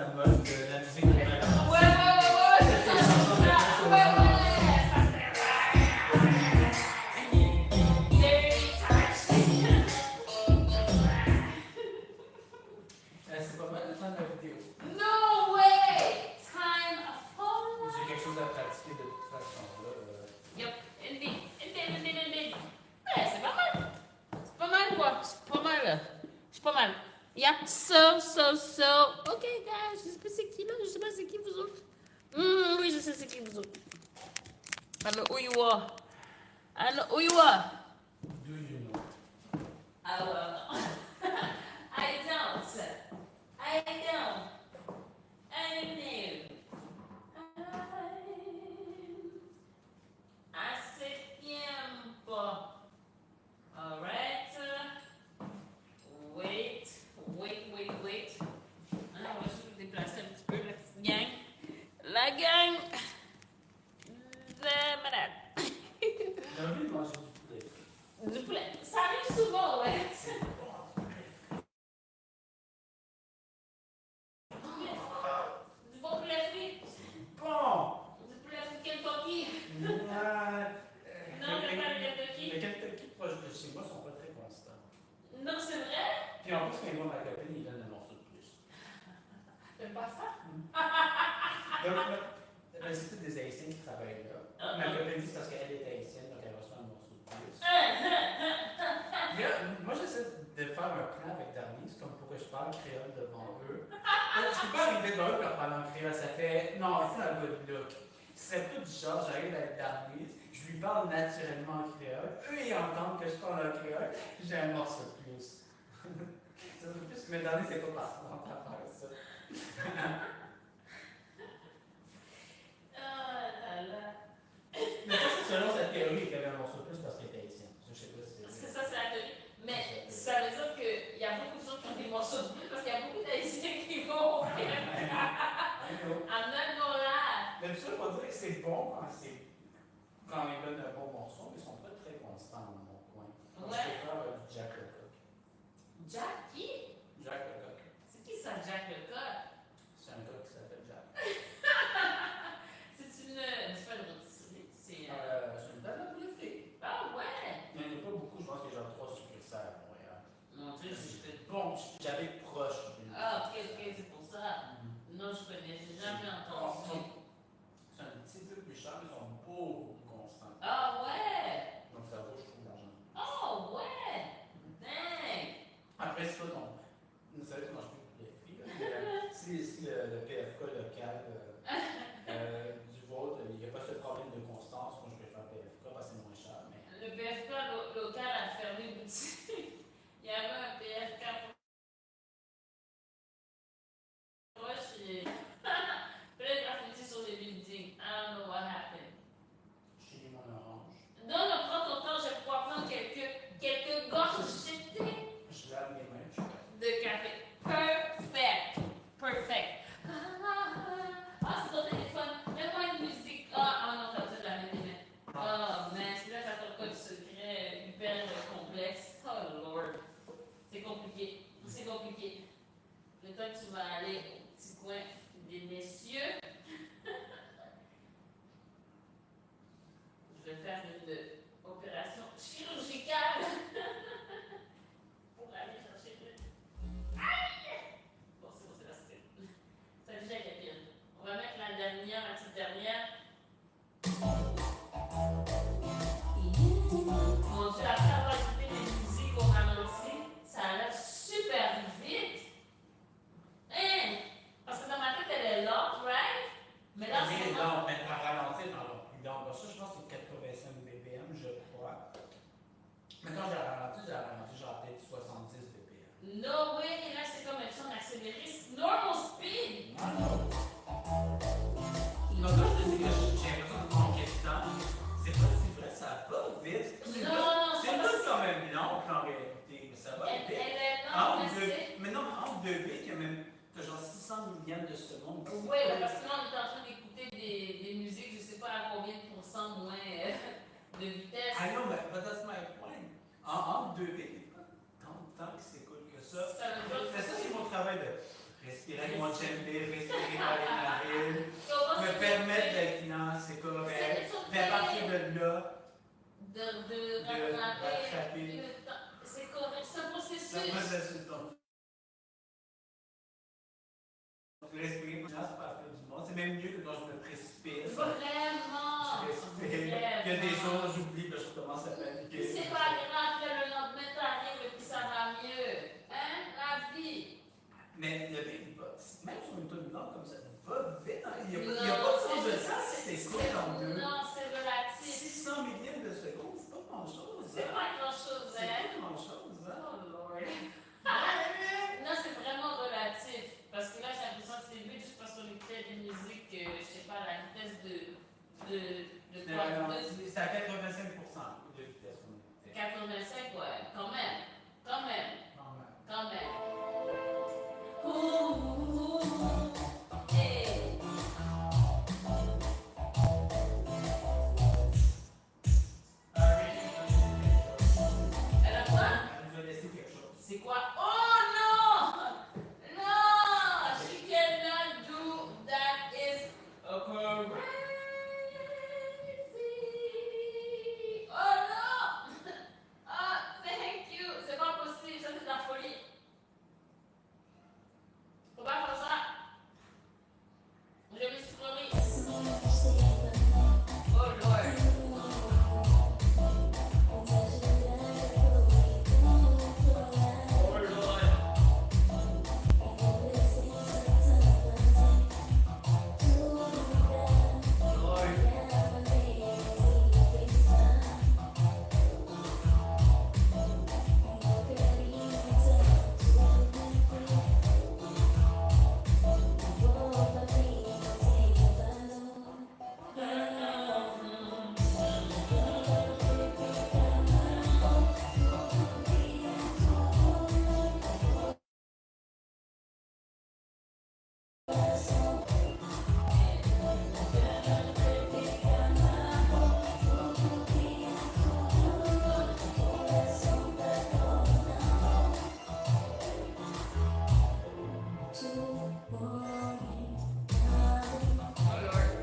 C'est pas le personnage. Oui. C'est pas mal de faire de la vidéo. Yeah, so. Ok, guys, je sais pas c'est qui là, je sais pas c'est qui vous autres. Oui, je sais c'est qui vous autres. I know who you are. I know who you are. Do you know? I will. I don't. I don't. I know. Hace tiempo. Alright. Wait. Ah, on va juste déplacer un petit peu la petite gang. La gang de malade. J'ai envie de manger du poulet. Du poulet. Ça arrive souvent, ouais. Du bon poulet frit. Bon! Du poulet frit Kentucky. Non, Non, t'as pas le Kentucky. les Kentucky proches de chez moi sont pas très constants. Non, c'est vrai? Puis en plus, quand ils vont ma copine, ils donnent un morceau de plus. T'aimes pas ça? Donc, c'est tous des Haïtiens qui travaillent là. Ah, Ma ah. copine dit parce qu'elle est haïtienne, donc elle reçoit un morceau de plus. Mais là, moi, j'essaie de faire un plan avec Darlene, comme pour que je parle créole devant eux. Je peux pas arriver devant eux et leur parler en créole, ça fait. Non, c'est un good look. Ce serait pas du genre, j'arrive avec Darlene, je lui parle naturellement en créole, eux ils entendent que je parle en créole, j'ai un morceau de plus. Ça fait plus, mais Darlene, c'est pas partout dans ta faire ça. Ah là là. Mais ça, c'est selon sa théorie qu'elle avait un morceau de plus parce qu'elle était haïtienne. Je sais pas si C'est ça, c'est la théorie. Mais ça veut dire qu'il y a beaucoup de gens qui ont des morceaux de plus parce qu'il y a beaucoup d'Haïtiens qui vont. I'm not gonna lie. Même ça, on va dire que c'est bon quand ils donnent un bon morceau, mais ils sont pas très constants dans mon coin. Donc, Ouais. je préfère du Jack Lecoq. Jack qui? Jack Lecoq. C'est qui ça, Jack Lecoq? C'est un gars qui s'appelle Jack. C'est pas une rôtisserie, c'est. C'est une table à poulet frit. Ah ouais! Il n'y en a pas beaucoup, je pense qu'il y a genre 3 succursales à Montréal. Mon Dieu, C'était bon, j'avais proche d'une. Ah, ok, c'est pour ça. Non, je connais, j'ai jamais entendu. C'est un petit peu plus cher, mais ils sont beaucoup plus constants. Ah ouais! Donc ça vaut, je trouve, l'argent. Oh ouais! Dang! Après, c'est pas ton. Vous savez, tu manges plus de poulet frit. Si le PFK local du vôtre, il n'y a pas ce problème de constance, moi je préfère PFK parce que c'est moins cher. Mais... Le PFK local a fermé boutique. Il y avait un PFK proche et peut-être a foutu sur les buildings. I don't know what happened. Chez mon orange. Non, prends ton temps, je vais pouvoir prendre quelques gorgées Je lave mes mains, je suis de café. Perfect. Ah, c'est ton téléphone. Mets-moi une musique. Ah non, t'as besoin de la mettre. Oh, man, celui-là, t'as ton code secret hyper complexe. Oh, Lord. C'est compliqué. Le temps que tu vas aller au petit coin des messieurs, je vais faire une opération chirurgicale pour aller chercher le. Aïe! Bon, c'est la style. Salut, Jacqueline. On va mettre la petite dernière. Mon Dieu, après avoir écouté des musiques au ralenti, ça allait super vite. Hein? Parce que dans ma tête, elle est lente, right? Mais là, c'est non, mais à ralentir dans le plus long. Ça, je pense que c'est 85 BPM, je crois. Mais quand j'ai ralenti genre peut-être 70 BPM. no way, là, c'est comme si on accélérait. Normal speed! Non, quand je te dis que j'ai l'impression de manquer de temps, c'est pas si vrai, ça va vite. C'est pas quand même long en réalité, mais ça va Elle vite. est lente, mais c'est. Mais non, entre deux bits, il y a même genre 600 millièmes de seconde. Oui, parce que là, on est en train d'écouter des musiques, je sais pas à combien de pourcents moins de vitesse. I know, but that's my point. Entre deux bits, il n'y a pas tant de temps qui s'écoule que ça. Mais ça, c'est mon travail de respirer avec mon djembé, respirer par les narines, me permettre d'être finance, c'est correct. Mais à partir de là, de rattraper le temps. C'est correct, c'est un processus. moi, je suis donc. Respirer pour c'est pas faire du monde. C'est même mieux que quand je me précipite. Vraiment! Je respire. Il y a des choses, j'oublie, puis je commence à paniquer. C'est pas grave, le lendemain t'arrives et puis ça va mieux. Hein? La vie! Mais le beat, même sur une tonne blanche comme ça, va vite. Hein? Il n'y a, Non, il y a pas de c'est sens de juste- ça, c'est quoi en deux? Non, c'est relatif. 600 millièmes de seconde, c'est pas grand-chose. C'est hein? pas grand chose, C'est hein? pas grand-chose. Hein? Oh lord. Non, c'est vraiment relatif. Parce que là, j'ai l'impression que c'est vite juste parce qu'on écoutait des musiques, je sais pas, à la vitesse de quoi? Non, De c'est à 85% de vitesse. 85, ouais. Quand même. Quand même. Non, mais- Quand même. Ouh, hey. Elle a quoi? Je vais laisser quelque chose. C'est quoi? Oh non! Non! She cannot do that is crazy. Oh non! Ah, thank you! C'est pas possible, ça c'est de la folie. Faut pas faire ça. Je me suis promis. Oh lord. Oh lord. Lord. Oh lord.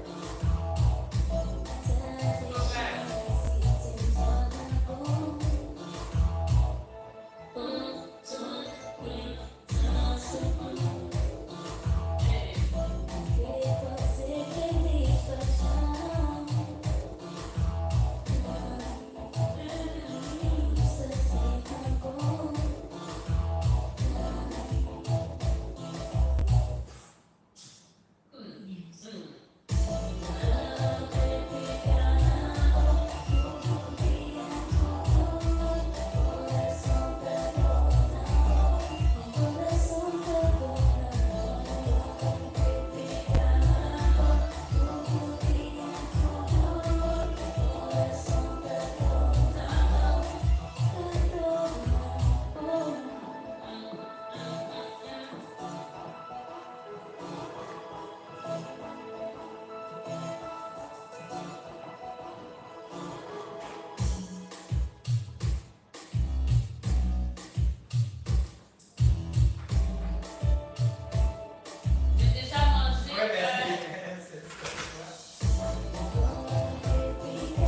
J'ai déjà mangé. Ouais, mais c'est quoi?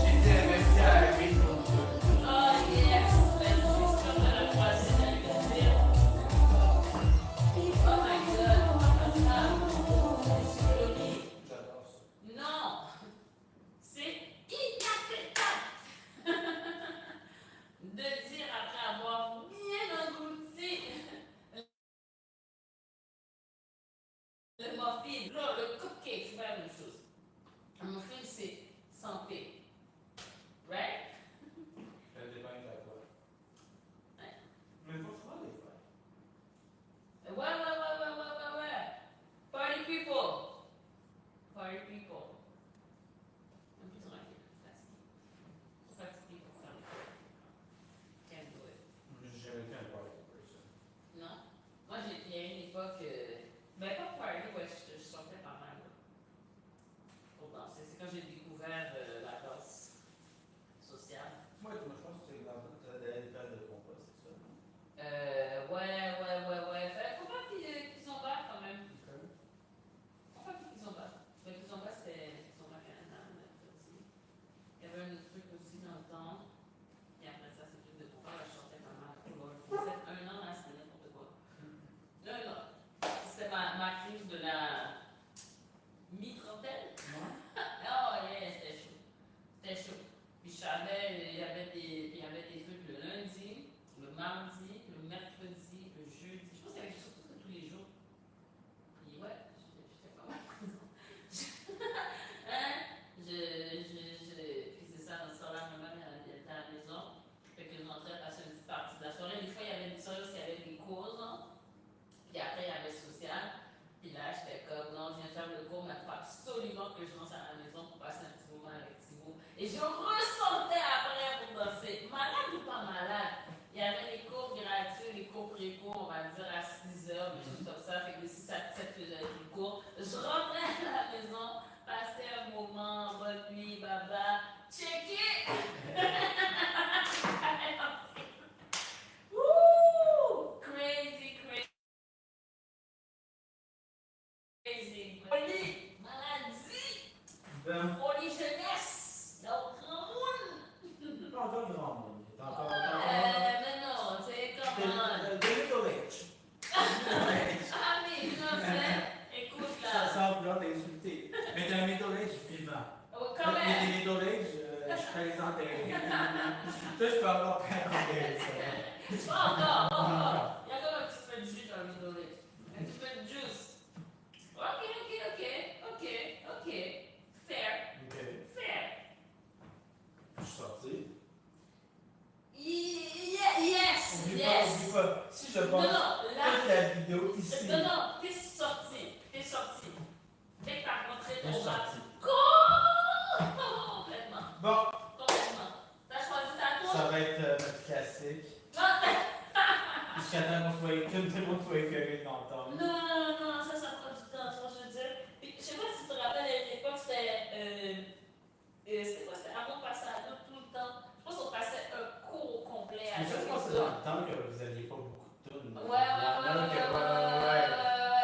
J'ai dit merci à Louis pour tout. Oh yes, ben, je suis sûre que la troisième, elle va dire. Oh my god, on va faire ça. Je suis horrible. J'adore ça. Non, c'est inacceptable de dire après avoir bien englouti le muffin. Là, le cupcake, c'est pas la même chose. Un muffin, c'est santé. Right? Ça dépend de quoi. Ouais. Mais il faut souvent les faire. Ouais. Party people. Party people. En plus, on a été fatigué. Fatigué pour faire le can't do it. J'ai jamais été un party person. Non. Moi, il y a une époque, ben pas party, ouais, je sortais pas mal pour danser. C'est quand j'ai découvert la danse sociale. Moi, je pense que c'est dans des places de compas, c'est ça, non? Ouais. Faut pas qu'ils sont bas quand même. Faut pas qu'ils sont bas. Qu'ils sont bas, c'était qu'ils sont bas Canada, aussi. Il y avait un autre truc aussi dans le temps. Et après ça, c'est plus de compas, je sortais pas mal. J'ai fait 1 an là, c'était n'importe quoi. 1 an. C'était ma crise de la mi-trentaine. Oh yeah, c'était chaud. C'était chaud. Puis je savais, il y avait des trucs le lundi, le mardi, le mercredi, le jeudi. Je pense qu'il y avait quelque chose tous les jours. Crazy. Folie, maladie, Ben, folie jeunesse. Là, au grand monde. pas encore grand monde. T'es encore. Mais non, c'est comment. T'es middle age. Ah, mais non, c'est. Écoute Ça là. sent vouloir t'insulter. Mais t'es un middle age vivant. Oh, quand Mais même. t'es middle age, je présente. Toi, je peux avoir pas compris ça. Pas encore, pas encore. Il y a comme un petit peu de jus dans le middle age. Un petit peu de juice. Ok. Fair. Ok. Fair. Je suis sorti. Yes. Oublie Yes. pas. Si je Non, pense non, là. toute la vidéo ici. Non, t'es sorti. Dès que t'as rentré Je suis ton bras. sorti. Complètement. Bon, T'as choisi ta ça touche? va être notre classique. Non, Jusqu'à temps qu'on soit, que tout le monde soit écœuré d'entendre. non, ça prend du temps, tu vois, je veux dire. Puis, je sais pas si tu te rappelles, à l'époque, c'était quoi? C'était Amour passé à deux tout le temps. Je pense qu'on passait un cours complet à Mais ça, je pense que c'est dans le temps que vous n'aviez pas beaucoup de tunes. Ouais.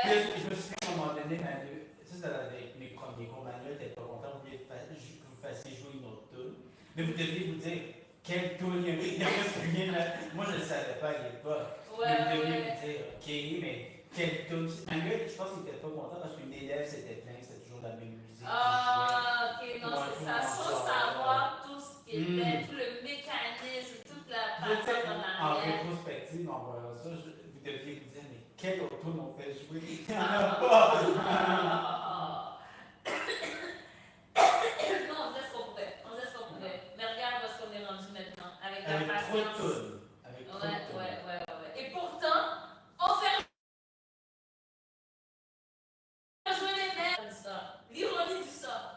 Puis, je me suis dit à un moment donné, ça c'est avec mes premiers cours, Manuel n'était pas content, vous vouliez que vous fassiez jouer une autre tune. Mais vous deviez vous dire quelle tune il y a presque rien là. Moi je ne le savais pas à l'époque. Mais vous deviez vous dire, ok, mais quelle tune. Manuel, je pense qu'il n'était pas content parce qu'une élève s'était plainte, c'était toujours la même musique. Ah, ok, non, c'est ça. Sans savoir tout ce qui était, tout le mécanisme, toute la partie en En arrière. rétrospective, en voyant ça, vous deviez vous dire, mais quelle autre tune on fait jouer? Il n'y en a pas! Non, on faisait ce qu'on pouvait. Mais regarde où est-ce qu'on est rendu maintenant. Avec la Avec trop de patience. tunes. Avec trop de tunes. Ouais. Et pourtant, on fait jouer les mêmes. L'ironie du sort.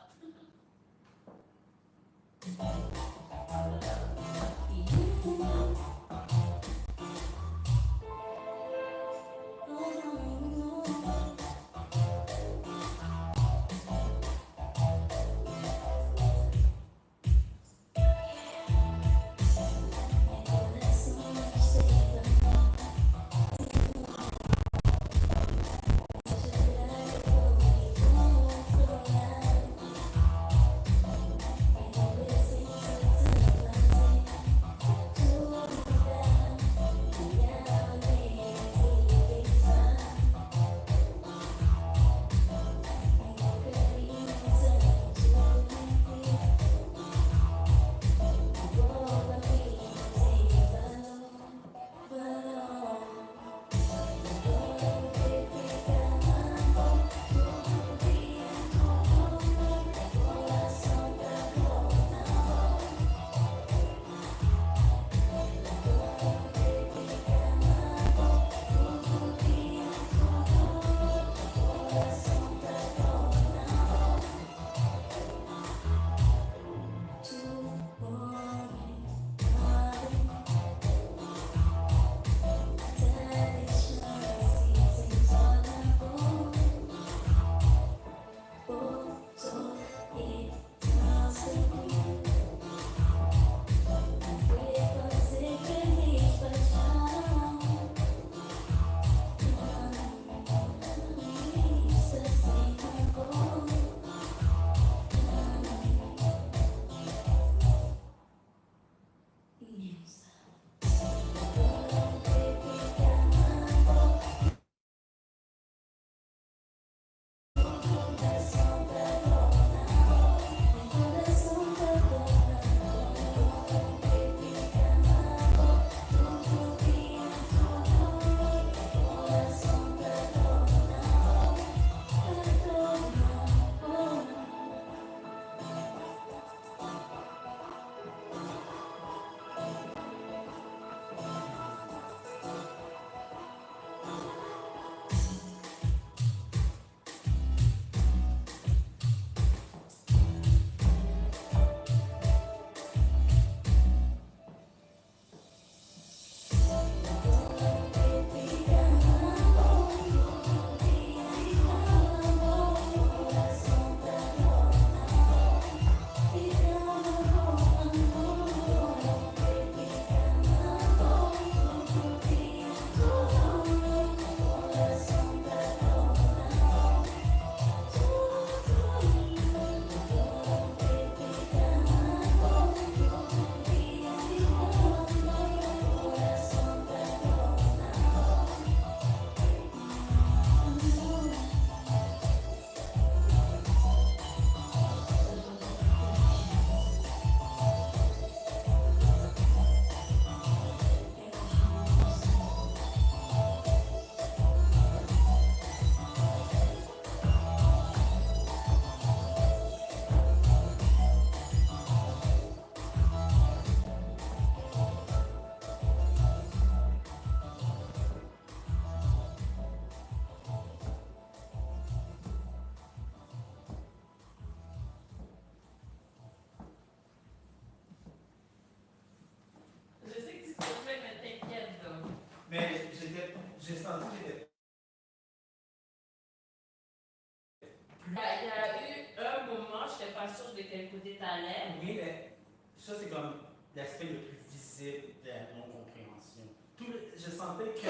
Il y a eu un moment, je n'étais pas sûre de quel côté tu allais. Oui, mais ça, c'est comme l'aspect le plus visible de la non-compréhension. Je sentais que.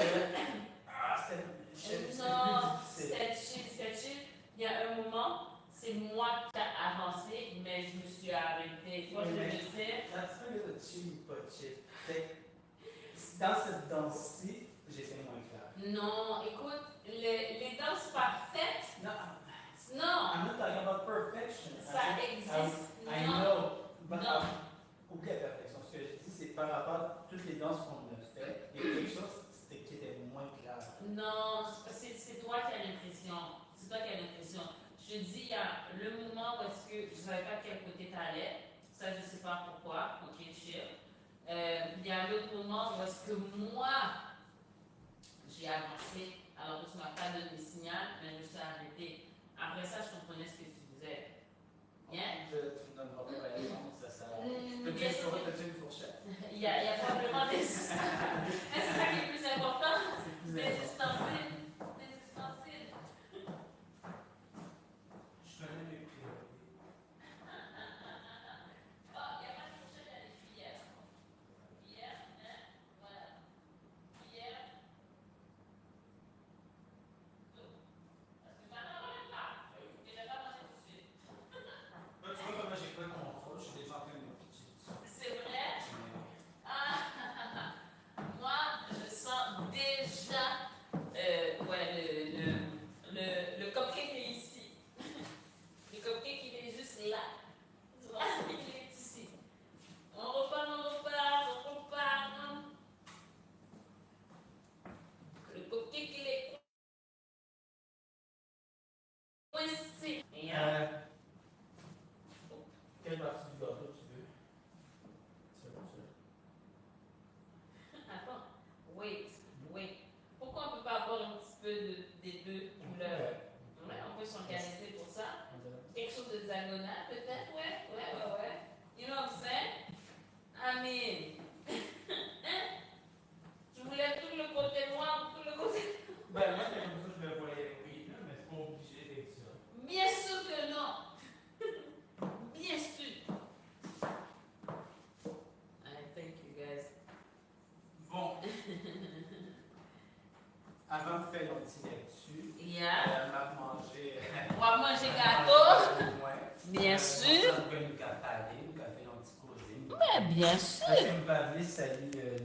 C'était plus difficile. C'était chill. Il y a un moment, c'est moi qui ai avancé, mais je me suis arrêtée. Tu vois, je me disais. L'aspect de chill ou pas chill. Dans cette danse-ci, j'étais moins clair. Non, écoute, les danses parfaites, Non, non, I'm not talking about perfection. ça existe. I Non. know. But Non. Oublie la perfection. Ce que je dis, c'est par rapport à toutes les danses qu'on a faites, il y a quelque chose qui était moins clair. Non, c'est toi qui as l'impression. C'est toi qui as l'impression. Je te dis, il y a le moment où est-ce que je ne savais pas de quel côté tu allais. Ça, je ne sais pas pourquoi. Ok, chill. Il y a l'autre moment où est-ce que moi, j'ai avancé. Alors que tu ne m'as pas donné de signal, mais je me suis arrêtée. Après ça, je comprenais ce que tu disais. Bien? Tu me donneras pas raison, ça sert à rien. Bien sûr. Peux-tu une fourchette? Il y a probablement des. C'est ça qui est le plus important. C'est plus Des important. ustensiles. Des ustensiles. Je connais mes priorités. Ah, il n'y a pas de fourchette, il y a des cuillères. Cuillères, hein? Voilà. Cuillère. Tout. Parce que maintenant, on n'en pas. Je ne vais pas manger tout de suite. Tu vois comment j'ai pas le contrôle, je suis déjà en train de me pitcher dessus. C'est vrai? Ah, moi, je sens déjà le cupcake est ici. Le cupcake, il est juste là. Tu vois, il est ici. On repart. Le cupcake, il est coincé. Et, Quelle partie du gâteau tu veux? C'est bon ça? attends, wait. Pourquoi on ne peut pas avoir un petit peu des deux couleurs? Ouais, on peut s'organiser pour ça. Quelque chose de diagonal, peut-être, ouais. You know what I'm saying? I mean, tu voulais tout le côté noir, tout le côté. Ben, moi, c'est comme ça que je le voyais, oui, mais c'est pas obligé d'être ça. Bien sûr que non. Bien sûr. Thank you guys. Bon. Avant de faire un petit là-dessus, Yeah. on va manger. On va manger gâteau. Ouais. Bien sûr. On va nous faire un petit cosine. Ouais, bien sûr. Parce que me parler, salut les